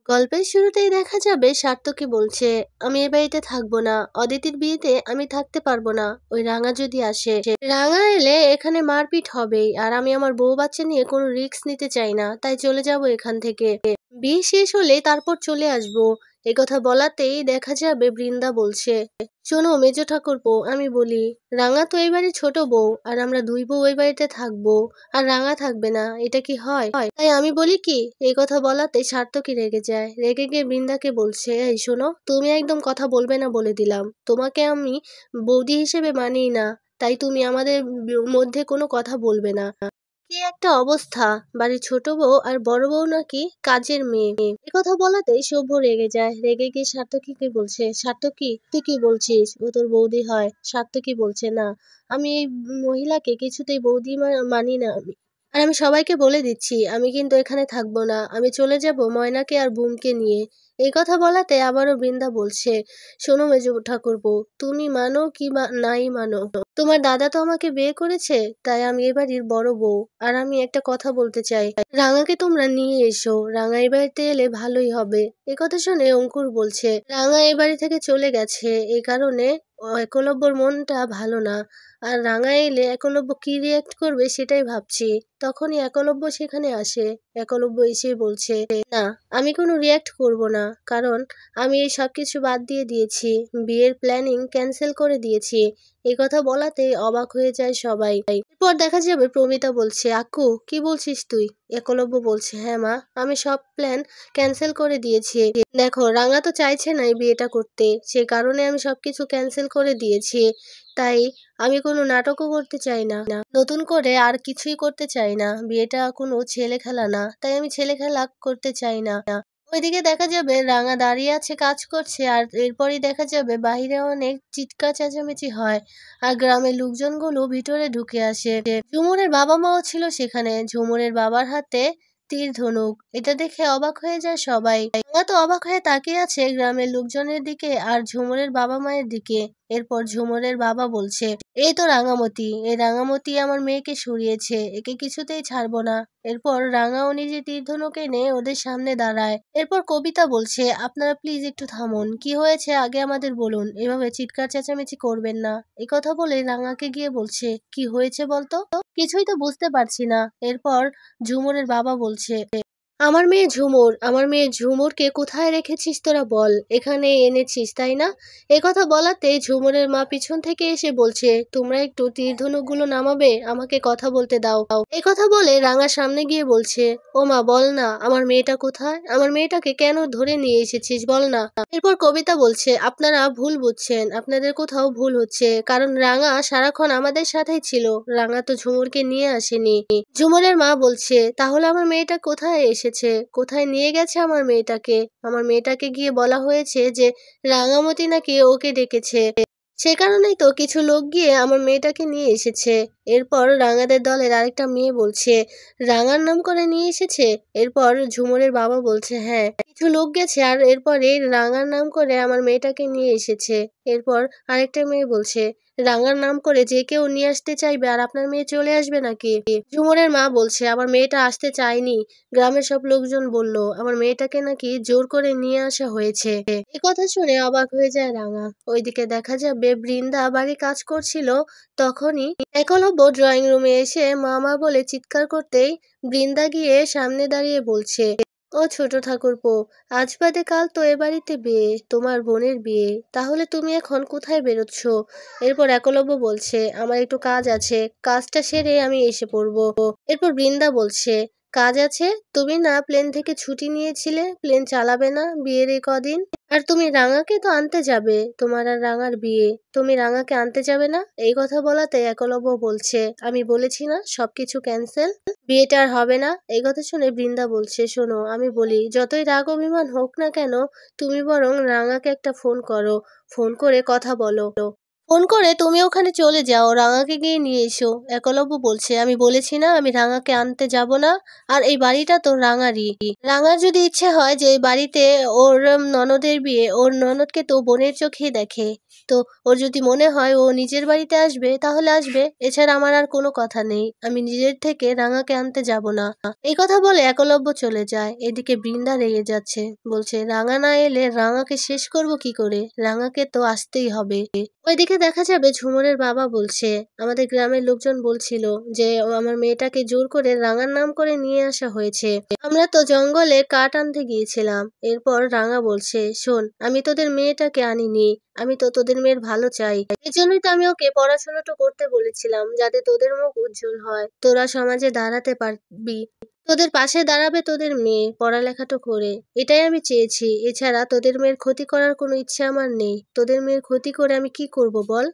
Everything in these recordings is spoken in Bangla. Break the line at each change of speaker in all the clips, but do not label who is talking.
গল্পের শুরুতেই দেখা যাবে সার্থকী বলছে, আমি এ বাড়িতে থাকবো না, অদিতির বিয়েতে আমি থাকতে পারবো না, ওই রাঙা যদি আসে। রাঙা এলে এখানে মারপিট হবেই, আর আমি আমার বউ বাচ্চা নিয়ে কোনো রিস্ক নিতে চাই না, তাই চলে যাব এখান থেকে। বিয়ে শেষ হলে তারপর চলে আসবো। একথা বলাতেই দেখা যাবে বৃন্দা বলছে, শোনো মেজো ঠাকুরপো, আমি বলি, রাঙা তো এবারে ছোট বউ, আর আমরা দুই বউ ওই বাড়িতে থাকবো, আর রাঙা থাকবে না, এটা কি হয়? তাই আমি বলি কি, এই কথা বলাতে সার্থকী রেগে যায়। রেগে গিয়ে বৃন্দাকে বলছে, এই শোনো, তুমি একদম কথা বলবে না বলে দিলাম, তোমাকে আমি বৌদি হিসেবে মানি না, তাই তুমি আমাদের মধ্যে কোনো কথা বলবে না। কি একটা অবস্থা, বাড়ির ছোট বউ আর বড় বউ নাকি কাজের মেয়ে। কথা বলাতেই সভ্য রেগে যায়। রেগে গিয়ে সার্থকীকে বলছে, সার্থকী তুই কি বলছিস, ও তোর বৌদি হয়? সার্থকী বলছে, না, আমি এই মহিলাকে কিছুতেই বৌদি মানি না আমি। আর আমি সবাইকে বলে দিচ্ছি, আমি কিন্তু এখানে থাকবো না, আমি চলে যাব ময়নাকে আর বুমকে নিয়ে। এই কথা বলাতে আবারও বৃন্দা বলছে, শোনো মেজো ঠাকুরপো, তুমি মানো কি নাই মানো, তোমার দাদা তো আমাকে বিয়ে করেছে, তাই আমি এ বাড়ির বড় বউ। আর আমি একটা কথা বলতে চাই, রাঙাকে তোমরা নিয়ে এসো, রাঙা এই বাড়িতে এলে ভালোই হবে। এ কথা শুনে অঙ্কুর বলছে, রাঙা এই বাড়ি থেকে চলে গেছে, এই কারণে একলব্যর মনটা ভালো না, আর রাঙা এলে একলব্য কি রিয়াক্ট করবে সেটাই ভাবছি। তখনই একলব্য সেখানে আসে। একলব্য এসে বলছে, না, আমি কোনো রিয়াক্ট করব না, কারণ আমি এই সব কিছু বাদ দিয়ে দিয়েছি, বিয়ের প্ল্যানিং ক্যান্সেল করে দিয়েছি। এই কথা বলাতে অবাক হয়ে যায় সবাই। এরপর দেখা যাবে প্রমিতা বলছে, আক্কু কি বলছিস তুই? একলব্য বলছে, হ্যাঁ মা, আমি সব প্ল্যান ক্যান্সেল করে দিয়েছি। দেখো, রাঙা তো চাইছে না এই বিয়েটা করতে, সে কারণে আমি সবকিছু ক্যান্সেল করে দিয়েছি। তাই আমি কোনো নাটকও করতে চাই না, নতুন করে আর কিছুই করতে চাই না, বিয়েটা কোনো ছেলে খেলা না, তাই আমি ছেলে খেলা করতে চাই না। ওইদিকে দেখা যাবে রাঙা দাঁড়িয়ে আছে, কাজ করছে, আর এরপরই দেখা যাবে বাহিরে অনেক চিৎকার চেঁচামেচি হয়, আর গ্রামের লোকজনগুলো ভিতরে ঢুকে আসে। ঝুমুরের বাবা মাও ছিল সেখানে। ঝুমুরের বাবার হাতে তীর ধনুক, এটা দেখে অবাক হয়ে যায় সবাই। রাঙা তো অবাক হয়ে তাকিয়ে আছে গ্রামের লোকজনের দিকে আর ঝুমুরের বাবা মায়ের দিকে। এরপর ঝুমুরের বাবা বলছে, এই তো রাঙামতি, এই রাঙামতি আমার মেয়েকে সরিয়েছে, একে কিছুতেই ছাড়বো না। এরপর রাঙাও নিজে তীর ধনুক এনে ওদের সামনে দাঁড়ায়। এরপর কবিতা বলছে, আপনারা প্লিজ একটু থামুন, কি হয়েছে আগে আমাদের বলুন, এভাবে চিৎকার চেঁচামেচি করবেন না। এই কথা বলে রাঙাকে গিয়ে বলছে, কি হয়েছে বলতো, কিছুই তো বুঝতে পারছি না। এরপর ঝুমুরের বাবা বলছে, আমার মেয়ে ঝুমুর, আমার মেয়ে ঝুমুরকে কোথায় রেখেছিস তোরা বল, এখানে এনেছিস তাই না? কথা বলাতে ঝুমুরের মা পিছন থেকে এসে বলছে, তোমরা একটু তীর ধনুকগুলো নামাবে, আমাকে কথা বলতে দাও। কথা বলে রাঙা সামনে গিয়ে বলছে, ও মা বল না, আমার মেয়েটা কোথায়, আমার মেয়েটাকে কেন ধরে নিয়ে এসেছিস বল না। এরপর কবিতা বলছে, আপনারা ভুল বুঝছেন, আপনাদের কোথাও ভুল হচ্ছে, কারণ রাঙা সারাক্ষণ আমাদের সাথেই ছিল, রাঙা তো ঝুমুরকে নিয়ে আসেনি। ঝুমুরের মা বলছে, তাহলে আমার মেয়েটা কোথায় এসেছে, কোথায় নিয়ে গেছে আমার মেয়েটাকে? আমার মেয়েটাকে গিয়ে বলা হয়েছে যে রাঙামতি নাকি ওকে ডেকেছে, সে কারণেই তো কিছু লোক গিয়ে আমার মেয়েটাকে নিয়ে এসেছে। এরপর রাঙাদের দলের আরেকটা মেয়ে বলছে, রাঙার নাম করে নিয়ে এসেছে? এরপর ঝুমুরের বাবা বলছে, হ্যাঁ, কিছু লোক গেছে আর এরপরে রাঙার নাম করে আমার মেয়েটাকে নিয়ে এসেছে। এরপর আরেকটা মেয়ে বলছে, রাঙার নাম করে যে কেউ নিয়ে আসতে চাইবে আর আপনার মেয়ে চলে আসবে নাকি? ঝুমুরের মা বলছে, আমার মেয়েটা আসতে চায়নি, গ্রামের সব লোকজন বলল আমার মেয়েটাকে নাকি জোর করে নিয়ে আসা হয়েছে। কথা শুনে অবাক হয়ে যায় রাঙা। ওইদিকে দেখা যাবে বৃন্দা বাড়ি কাজ করছিল, তখনই একলব্য ড্রয়িং রুমে এসে মামা বলে চিৎকার করতেই বৃন্দা গিয়ে সামনে দাঁড়িয়ে বলছে, ও ছোট ঠাকুরপো, আজ বাদে কাল তো এ বাড়িতে বিয়ে, তোমার বোনের বিয়ে, তাহলে তুমি এখন কোথায় বেরোচ্ছ? এরপর একলব্য বলছে, আমার একটু কাজ আছে, কাজটা সেরে আমি এসে পড়বো। এরপর বৃন্দা বলছে, কাজ আছে? তুমি না প্লেন থেকে ছুটি নিয়েছিলে, প্লেন চালাবে না বিয়ের এই কদিন? আর তুমি রাঙাকে তো আনতে যাবে, তোমার আর রাঙার বিয়ে, তুমি রাঙাকে আনতে যাবে না? এই কথা বলাতে একলব্য বলছে, আমি বলেছি না সবকিছু ক্যান্সেল, বিয়েটা আর হবে না। এই কথা শুনে বৃন্দা বলছে, শোনো আমি বলি, যতই রাগ অভিমান হোক না কেন, তুমি বরং রাঙাকে একটা ফোন করো, ফোন করে কথা বলো, ফোন করে তুমি ওখানে চলে যাও, রাঙাকে গিয়ে নিয়ে এসো। একলব্য বলছে, আমি বলেছি না আমি রাঙাকে আনতে যাব না, আর এই বাড়িটা তো রাঙারই, রাঙার যদি ইচ্ছে হয় যে এই বাড়িতে ওর ননদের বিয়ে, ওর ননদকে তো বোনের চোখেই দেখে, তো ওর যদি মনে হয় ও নিজের বাড়িতে আসবে তাহলে আসবে, এছাড়া আমার আর কোনো কথা নেই। আমি নিজের থেকে রাঙাকে আনতে যাব না। এই কথা বলে একলব্য চলে যায়। এদিকে বৃন্দা রেগে যাচ্ছে, বলছে রাঙা না এলে রাঙাকে শেষ করব কি করে, রাঙাকে তো আসতেই হবে। ওইদিকে দেখা যাবে ঝুমুরের বাবা বলছে, আমাদের গ্রামের লোকজন বলছিল যে আমার মেয়েটাকে জোর করে রাঙার নাম করে নিয়ে আসা হয়েছে। আমরা তো জঙ্গলে কাঠ আনতে গিয়েছিলাম। এরপর রাঙা বলছে, শোন, আমি তোদের মেয়েটাকে আনিনি, আমি তো তোদের মেয়ের ভালো চাই। এই জন্যই তো আমি ওকে পড়াশোনাটা করতে বলেছিলাম, যাতে তোদের মুখ উজ্জ্বল হয়, তোরা সমাজে দাঁড়াতে পারবি, তোদের পাশে দাঁড়াবে তোদের মেয়ে পড়ালেখাটা করে, এটাই আমি চেয়েছি। এছাড়া তোদের মেয়ের ক্ষতি করার কোনো ইচ্ছা আমার নেই। তোদের মেয়ের ক্ষতি করে আমি কি করব বল?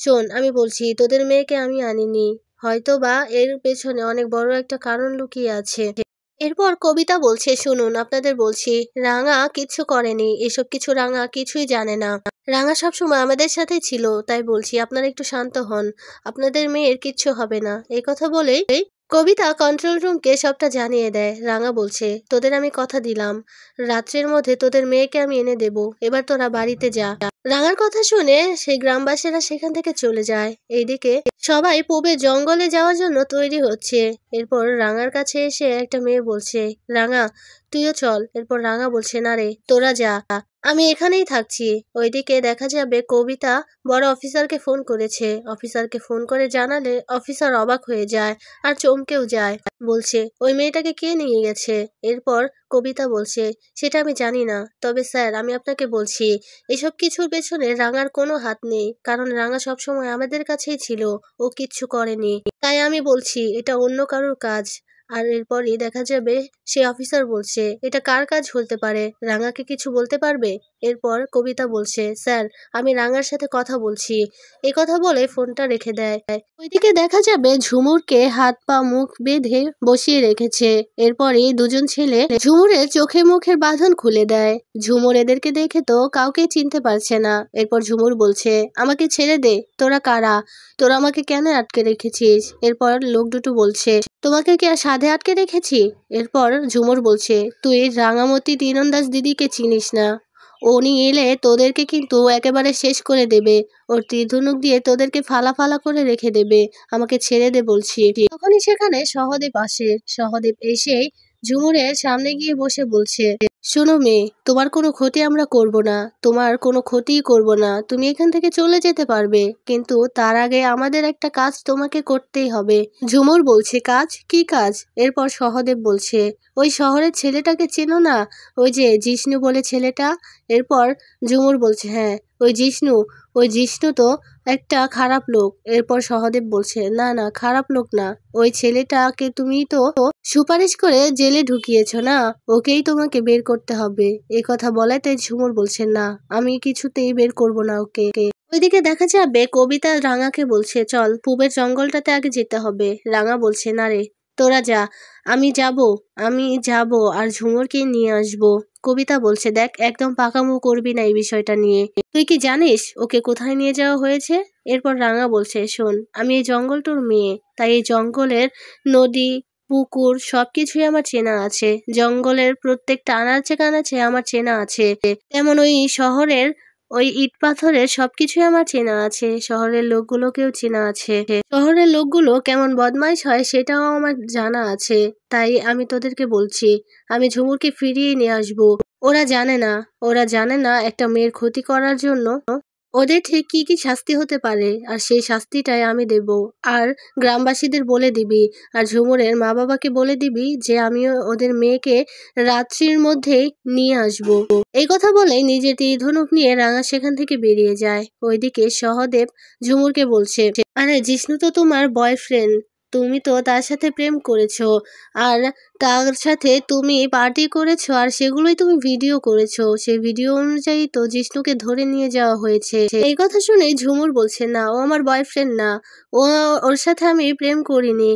শোন, আমি বলছি তোদের মেয়েকে আমি আনিনি, হয়তো বা এর পেছনে অনেক বড় একটা কারণ লুকিয়ে আছে। এরপর কবিতা বলছে, শুনুন, আপনাদের বলছি রাঙা কিচ্ছু করেনি, এসব কিছু রাঙা কিছুই জানে না। রাঙা সবসময় আমাদের সাথেই ছিল, তাই বলছি আপনারা একটু শান্ত হন, আপনাদের মেয়ের কিচ্ছু হবে না। এই কথা বলেই কবিতা কন্ট্রোল রুমকে সবটা জানিয়ে দেয়। রাঙা বলছে, তোদের আমি কথা দিলাম, রাত্রের মধ্যে তোদের মেয়েকে আমি এনে দেব, এবার তোরা বাড়িতে যা। রাঙার কথা শুনে সেই গ্রামবাসীরা সেখান থেকে চলে যায়। এইদিকে সবাই পূবে জঙ্গলে যাওয়ার জন্য তৈরি হচ্ছে। এরপর রাঙার কাছে এসে একটা মেয়ে বলছে, রাঙা তুইও চল। এরপর রাঙা বলছে, না রে, তোরা যা, আমি এখানেই থাকছি। ওইদিকে দেখা যাবে কবিতা বড় অফিসারকে ফোন করেছে। অফিসারকে ফোন করে জানালে অফিসার অবাক হয়ে যায় আর চমকেও যায়, বলছে ওই মেয়েটাকে কে নিয়ে গেছে? এরপর কবিতা বলছে, সেটা আমি জানি না, তবে স্যার আমি আপনাকে বলছি এসব কিছুর পেছনে রাঙার কোনো হাত নেই, কারণ রাঙা সবসময় আমাদের কাছেই ছিল, ও কিচ্ছু করেনি। তাই আমি বলছি এটা অন্য কারোর কাজ। আর এরপরই দেখা যাবে সে অফিসার বলছে, এটা কার কাজ হতে পারে, রাঙাকে কিছু বলতে পারবে? এরপর কবিতা বলছে, স্যার আমি রাঙার সাথে কথা বলছি। এই কথা বলে ফোনটা রেখে দেয়। ওইদিকে দেখা যাবে ঝুমুরকে হাত পা মুখ বেঁধে বসিয়ে রেখেছে। এরপরই দুজন ছেলে ঝুমুরের চোখে মুখের বাঁধন খুলে দেয়। ঝুমুর এদেরকে দেখে তো কাউকে চিনতে পারছে না। এরপর ঝুমুর বলছে, আমাকে ছেড়ে দে, তোরা কারা, তোরা আমাকে কেন আটকে রেখেছিস? এরপর লোক দুটো বলছে, তোমাকে কি আর সাধে আটকে রেখেছি? এরপর ঝুমুর বলছে, তুই রাঙামতি তীরন্দাজ দিদিকে চিনিস না, উনি এলে তোদেরকে কিন্তু একেবারে শেষ করে দেবে, ওর তীর-ধনুক দিয়ে তোদেরকে ফালা ফালা করে রেখে দেবে, আমাকে ছেড়ে দে বলছি। তখনই সেখানে সহদেব আসে। সহদেব এসেই ঝুমুরের সামনে গিয়ে বসে বলছে, শোনো মেয়ে, তোমার কোনো ক্ষতি আমরা করব না, তোমার কোনো ক্ষতিই করব না, তুমি এখান থেকে চলে যেতে পারবে, কিন্তু তার আগে আমাদের একটা কাজ তোমাকে করতেই হবে। ঝুমুর বলছে, কাজ? কি কাজ? এরপর সহদেব বলছে, ওই শহরের ছেলেটাকে চেনো না, ওই যে জিষ্ণু বলে ছেলেটা? এরপর ঝুমুর বলছে, হ্যাঁ ওই জিষ্ণু, ওই জিষ্ণু তো একটা খারাপ লোক। এরপর সহদেব বলছে, না না, খারাপ লোক না, ওই ছেলেটাকে তুমি তো সুপারিশ করে জেলে ঢুকিয়েছ না, ওকেই তোমাকে বের করতে হবে। এই কথা বলাতে ঝুমুর বলছে, না আমি কিছুতেই বের করব না ওকে। ওইদিকে দেখা যাবে কবিতা রাঙাকে বলছে, চল পূবের জঙ্গলটাতে আগে যেতে হবে। রাঙা বলছে, না রে, তোরা যা, আমি যাব, আমি যাব আর ঝুমুরকে নিয়ে আসব। কবিতা বলছে, দেখ একদম পাকামো করবি না এই বিষয়টা নিয়ে, তুই কি জানিস ওকে কোথায় নিয়ে যাওয়া হয়েছে? এরপর রাঙা বলছে, শোন, আমি এই জঙ্গলটার মেয়ে, তাই এই জঙ্গলের নদী পুকুর সবকিছুই আমার চেনা আছে, জঙ্গলের প্রত্যেকটা আনাচে কানাচে আমার চেনা আছে, তেমন ওই শহরের ওই ইট পাথরের সবকিছুই আমার চেনা আছে, শহরের লোকগুলোকেও চেনা আছে, শহরের লোকগুলো কেমন বদমাইশ হয় সেটাও আমার জানা আছে। তাই আমি তোদেরকে বলছি, আমি ঝুমুরকে ফিরিয়ে নিয়ে আসবো। ওরা জানে না, ওরা জানে না একটা মেয়ের ক্ষতি করার জন্য ওদের ঠিক কি কি শাস্তি হতে পারে, আর সেই শাস্তিটাই আমি দেব। আর গ্রামবাসীদের বলে দিবি, আর ঝুমুরের মা বাবাকে বলে দিবি যে আমিও ওদের মেয়েকে রাত্রির মধ্যেই নিয়ে আসব। এই কথা বলে নিজের তীর-ধনুক নিয়ে রাঙা সেখান থেকে বেরিয়ে যায়। ওইদিকে সহদেব ঝুমুরকে বলছে, আরে জিষ্ণু তো তোমার বয়ফ্রেন্ড, তুমি তো তার সাথে প্রেম করেছো, আর তার সাথে তুমি পার্টি করেছো, আর সেগুলোই তুমি ভিডিও করেছো, সেই ভিডিও অনুযায়ী তো জিষ্ণুকে ধরে নিয়ে যাওয়া হয়েছে। এই কথা শুনে ঝুমুর বলছে, না ও আমার বয়ফ্রেন্ড না, ও ওর সাথে আমি প্রেম করিনি,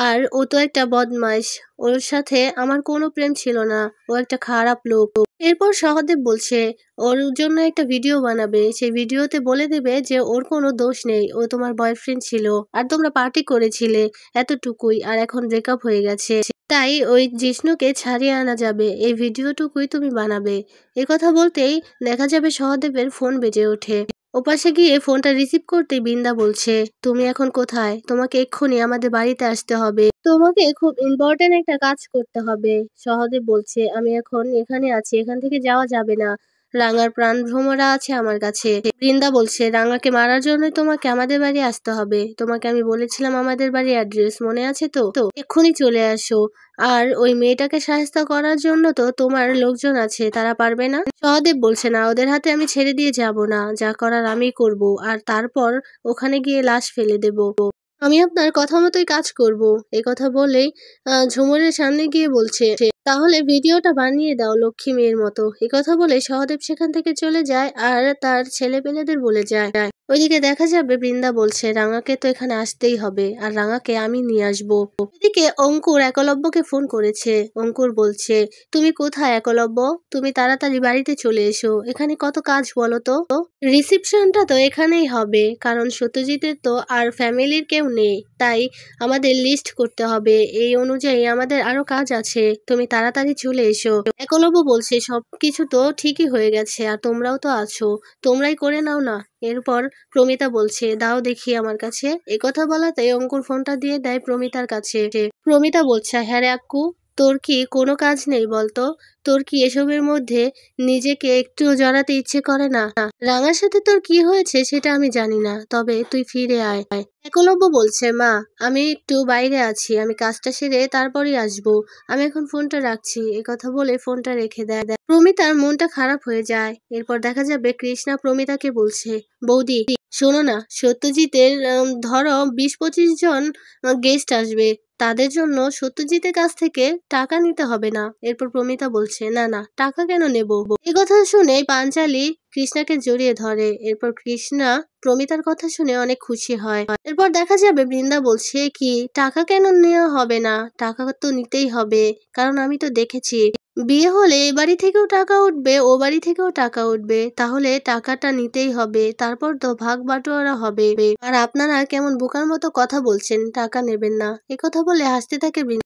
আর ও তো একটা বদমাইশ, ওর সাথে আমার কোনো প্রেম ছিল না, ও একটা খারাপ লোক। এরপর সহদেব বলছে, ওর জন্য একটা ভিডিও বানাবে, সেই ভিডিওতে বলে দেবে যে ওর কোনো দোষ নেই, ও তোমার বয়ফ্রেন্ড ছিল আর তোমরা পার্টি করেছিলে, এতটুকুই, আর এখন ব্রেকআপ হয়ে গেছে, তাই ওই জিষ্ণুকে ছাড়িয়ে আনা যাবে, এই ভিডিওটুকুই তুমি বানাবে। এ কথা বলতেই দেখা যাবে সহদেবের ফোন বেজে ওঠে। ওপাশে গিয়ে ফোনটা রিসিভ করতে বৃন্দা বলছে, তুমি এখন কোথায়? তোমাকে এক্ষুনি আমাদের বাড়িতে আসতে হবে, তোমাকে খুব ইম্পর্টেন্ট একটা কাজ করতে হবে। সহদেব বলছে, আমি এখন এখানে আছি, এখান থেকে যাওয়া যাবে না, রাঙার প্রাণ ভ্রমরা আছে আমার কাছে। বৃন্দা বলছে, রাঙাকে মারার জন্যই তোমাকে আমাদের বাড়ি আসতে হবে। তোমাকে আমি বলেছিলাম আমাদের বাড়ির অ্যাড্রেস মনে আছে তো? এক্ষুনি চলে আসো। আর ওই মেয়েটাকে সাহায্য করার জন্য তো তোমার লোকজন আছে, তারা পারবে না? সহদেব বলছে, না, ওদের হাতে আমি ছেড়ে দিয়ে যাব না, যা করার আমি করব, আর তারপর ওখানে গিয়ে লাশ ফেলে দেব। আমি আপনার কথা মতোই কাজ করব। এই কথা বলেই ঝুমুরের সামনে গিয়ে বলছে, তাহলে ভিডিওটা বানিয়ে দাও লক্ষ্মী মেয়ের মতো। এই কথা বলে সহদেব সেখান থেকে চলে যায় আর তার ছেলেপেলেদের বলে যায়। ওইদিকে দেখা যাবে বৃন্দা বলছে, রাঙাকে তো এখানে আসতেই হবে, আর রাঙাকে আমি নিয়ে আসবো। এদিকে অঙ্কুর একলব্যকে ফোন করেছে। অঙ্কুর বলছে, তুমি কোথায় একলব্য? তুমি তাড়াতাড়ি বাড়িতে চলে এসো, এখানে কত কাজ বলো তো। রিসেপশনটা তো এখানেই হবে, কারণ সত্যজিতের তো আর ফ্যামিলির কেউ নেই, তাই আমাদের লিস্ট করতে হবে, এই অনুযায়ী আমাদের আরো কাজ আছে, তুমি তাড়াতাড়ি চলে এসো। একলব্য বলছে, সবকিছু তো ঠিকই হয়ে গেছে, আর তোমরাও তো আছো, তোমরাই করে নাও না। এরপর প্রমিতা বলছে, দাও দেখি আমার কাছে। একথা বলাতে অঙ্কুর ফোনটা দিয়ে দেয় প্রমিতার কাছে। প্রমিতা বলছে, হ্যাঁ রে আক্কু, তোর কি কোনো কাজ নেই বলতো? তোর কি এসবের মধ্যে নিজেকে একটু জড়াতে ইচ্ছে করে না? রাঙার সাথে তোর কি হয়েছে সেটা আমি জানি না, তবে তুই ফিরে আয়। একলব্য বলছে, মা, আমি একটু বাইরে আছি, আমি কাজটা সেরে তারপরই আসবো, আমি এখন ফোনটা রাখছি। একথা বলে ফোনটা রেখে দেয়। প্রমিতার মনটা খারাপ হয়ে যায়। এরপর দেখা যাবে কৃষ্ণা প্রমিতাকে বলছে, বৌদি শোনো না, সত্যজিতের ধরো 20-25 জন গেস্ট আসবে, তাদের জন্য সত্যজিতের কাছ থেকে টাকা নিতে হবে না। এরপর প্রমিতা বলছে, না না, টাকা কেন নেব? এ কথা শুনে পাঞ্চালি কৃষ্ণাকে জড়িয়ে ধরে। এরপর কৃষ্ণা প্রমিতার কথা শুনে অনেক খুশি হয়। এরপর দেখা যাবে বৃন্দা বলছে, কি টাকা কেন নেওয়া হবে না? টাকা তো নিতেই হবে, কারণ আমি তো দেখেছি বিয়ে হলে এ বাড়ি থেকেও টাকা উঠবে, ও বাড়ি থেকেও টাকা উঠবে, তাহলে টাকাটা নিতেই হবে, তারপর তো ভাগ বাটোয়ারা হবে। আর আপনারা কেমন বোকার মতো কথা বলছেন, টাকা নেবেন না। এ কথা বলে হাসতে থাকে বৃন্দা।